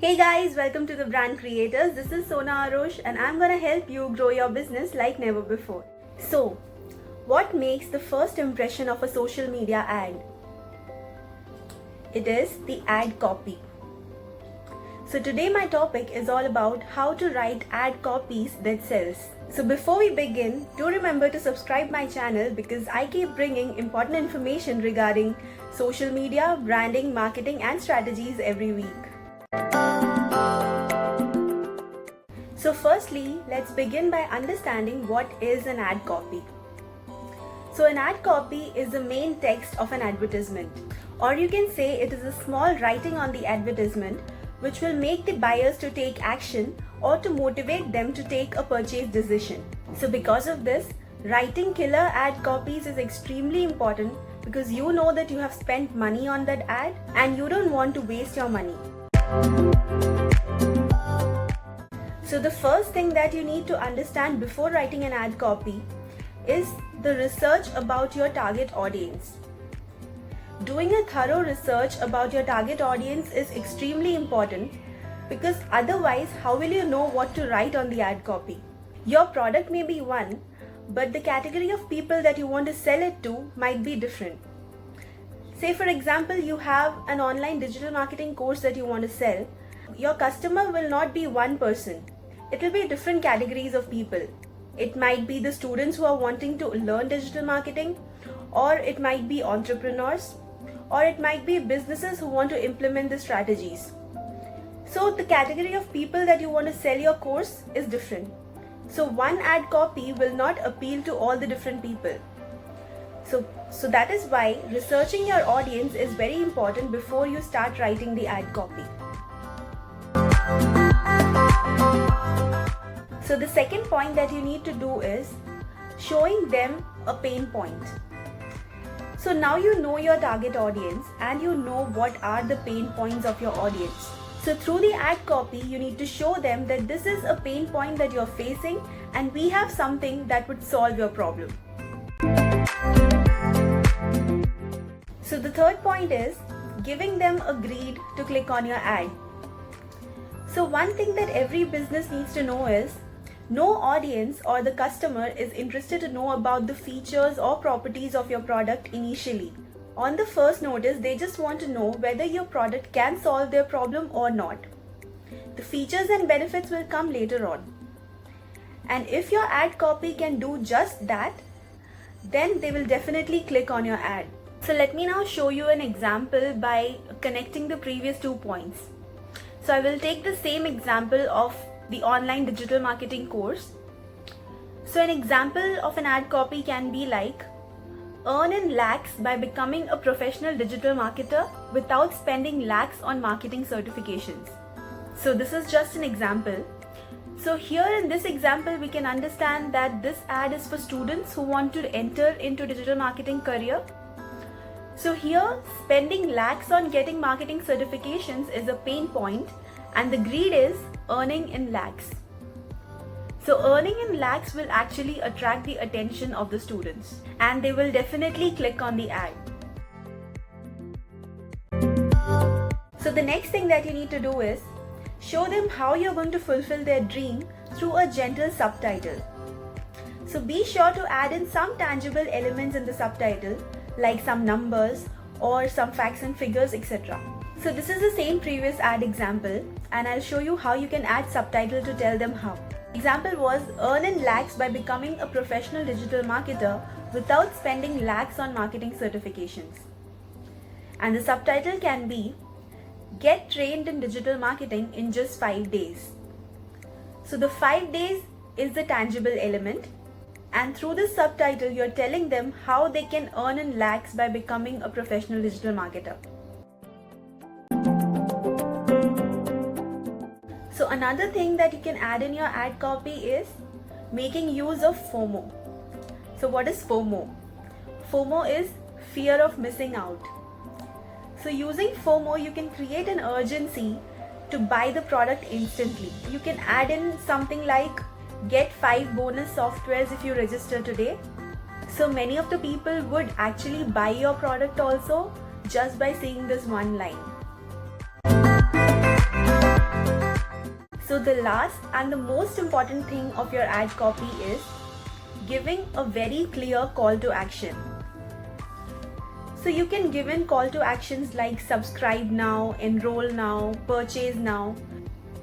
Hey guys, welcome to the Brand Creators. This is Sona Arosh and I'm gonna help you grow your business like never before. So, what makes the first impression of a social media ad? It is the ad copy. So today my topic is all about how to write ad copies that sells. So before we begin, do remember to subscribe my channel because I keep bringing important information regarding social media, branding, marketing and strategies every week. So firstly, let's begin by understanding what is an ad copy. So an ad copy is the main text of an advertisement, or you can say it is a small writing on the advertisement which will make the buyers to take action or to motivate them to take a purchase decision. So because of this, writing killer ad copies is extremely important because you know that you have spent money on that ad and you don't want to waste your money. So the first thing that you need to understand before writing an ad copy is the research about your target audience. Doing a thorough research about your target audience is extremely important because otherwise how will you know what to write on the ad copy? Your product may be one, but the category of people that you want to sell it to might be different. Say for example, you have an online digital marketing course that you want to sell. Your customer will not be one person. It will be different categories of people. It might be the students who are wanting to learn digital marketing, or it might be entrepreneurs, or it might be businesses who want to implement the strategies. So the category of people that you want to sell your course is different. So one ad copy will not appeal to all the different people. So that is why researching your audience is very important before you start writing the ad copy. So the second point that you need to do is showing them a pain point. So now you know your target audience and you know what are the pain points of your audience. So through the ad copy, you need to show them that this is a pain point that you're facing and we have something that would solve your problem. So the third point is giving them a greed to click on your ad. So one thing that every business needs to know is no audience or the customer is interested to know about the features or properties of your product initially. On the first notice, they just want to know whether your product can solve their problem or not. The features and benefits will come later on. And if your ad copy can do just that, then they will definitely click on your ad. So let me now show you an example by connecting the previous 2 points. So I will take the same example of the online digital marketing course. So an example of an ad copy can be like, earn in lakhs by becoming a professional digital marketer without spending lakhs on marketing certifications. So this is just an example. So here in this example, we can understand that this ad is for students who want to enter into digital marketing career. So here, spending lakhs on getting marketing certifications is a pain point and the greed is earning in lakhs. So earning in lakhs will actually attract the attention of the students and they will definitely click on the ad. So the next thing that you need to do is show them how you're going to fulfill their dream through a gentle subtitle. So be sure to add in some tangible elements in the subtitle like some numbers or some facts and figures, etc. So this is the same previous ad example and I'll show you how you can add subtitle to tell them how. Example was earn in lakhs by becoming a professional digital marketer without spending lakhs on marketing certifications. And the subtitle can be get trained in digital marketing in just 5 days. So the 5 days is the tangible element and through this subtitle you're telling them how they can earn in lakhs by becoming a professional digital marketer. So another thing that you can add in your ad copy is making use of FOMO. So what is FOMO? FOMO is fear of missing out. So using FOMO, you can create an urgency to buy the product instantly. You can add in something like get 5 bonus softwares if you register today. So many of the people would actually buy your product also just by seeing this one line. the last and the most important thing of your ad copy is giving a very clear call to action. So you can give in call to actions like subscribe now, enroll now, purchase now.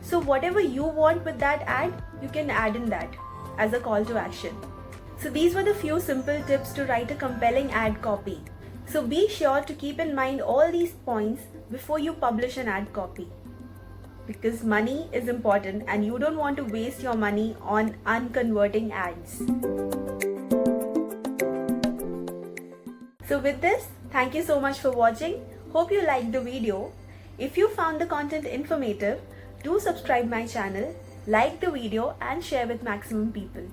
So whatever you want with that ad, you can add in that as a call to action. So these were the few simple tips to write a compelling ad copy. So be sure to keep in mind all these points before you publish an ad copy. Because money is important and you don't want to waste your money on unconverting ads. So with this, thank you so much for watching. Hope you liked the video. If you found the content informative, do subscribe my channel, like the video and share with maximum people.